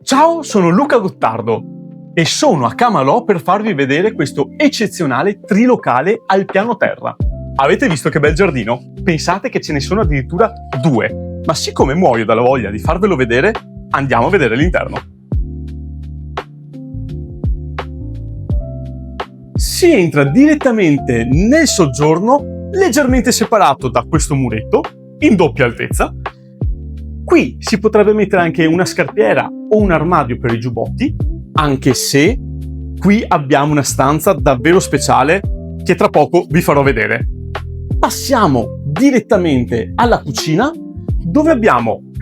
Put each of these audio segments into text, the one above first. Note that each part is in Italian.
Ciao, sono Luca Gottardo e sono a Camalò per farvi vedere questo eccezionale trilocale al piano terra. Avete visto che bel giardino? Pensate che ce ne sono addirittura 2, ma siccome muoio dalla voglia di farvelo vedere, andiamo a vedere l'interno. Si entra direttamente nel soggiorno, leggermente separato da questo muretto, in doppia altezza. Qui si potrebbe mettere anche una scarpiera o un armadio per i giubbotti, anche se qui abbiamo una stanza davvero speciale che tra poco vi farò vedere. Passiamo direttamente alla cucina, dove abbiamo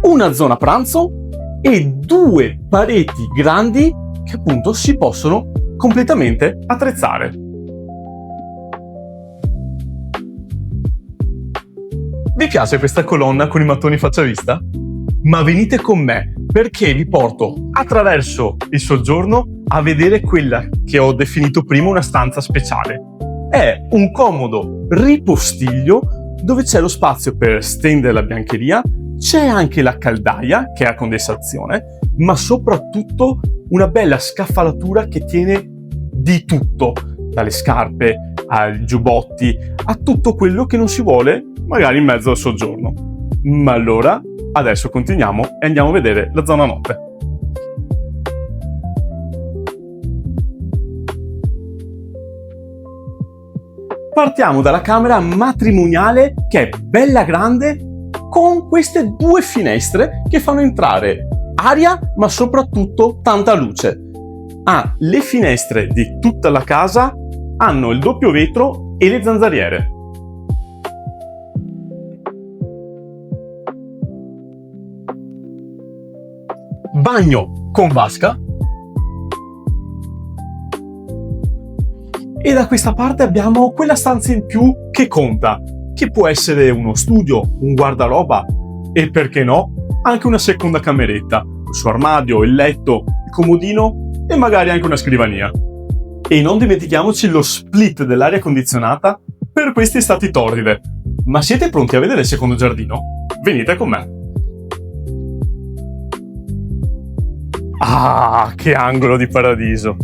una zona pranzo e 2 pareti grandi che appunto si possono completamente attrezzare. Vi piace questa colonna con i mattoni faccia vista? Ma venite con me, perché vi porto attraverso il soggiorno a vedere quella che ho definito prima una stanza speciale. È un comodo ripostiglio dove c'è lo spazio per stendere la biancheria, c'è anche la caldaia che è a condensazione, ma soprattutto una bella scaffalatura che tiene di tutto, dalle scarpe ai giubbotti, a tutto quello che non si vuole magari in mezzo al soggiorno. Ma allora, adesso continuiamo e andiamo a vedere la zona notte. Partiamo dalla camera matrimoniale che è bella grande con queste 2 finestre che fanno entrare aria ma soprattutto tanta luce. Le finestre di tutta la casa hanno il doppio vetro e le zanzariere. Bagno con vasca. E da questa parte abbiamo quella stanza in più che conta, che può essere uno studio, un guardaroba e, perché no, anche una seconda cameretta, il suo armadio, il letto, il comodino e magari anche una scrivania. E non dimentichiamoci lo split dell'aria condizionata per queste estati torride. Ma siete pronti a vedere il secondo giardino? Venite con me. Che angolo di paradiso!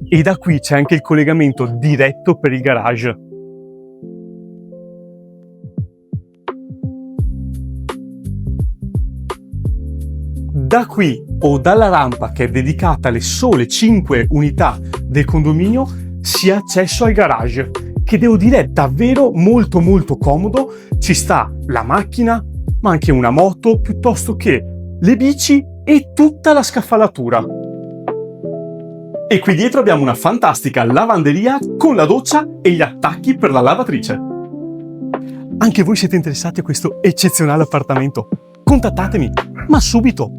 E da qui c'è anche il collegamento diretto per il garage. Da qui o dalla rampa che è dedicata alle sole 5 unità del condominio si ha accesso al garage, che devo dire è davvero molto comodo. Ci sta la macchina, ma anche una moto, piuttosto che le bici e tutta la scaffalatura. E qui dietro abbiamo una fantastica lavanderia con la doccia e gli attacchi per la lavatrice. Anche voi siete interessati a questo eccezionale appartamento? Contattatemi, ma subito!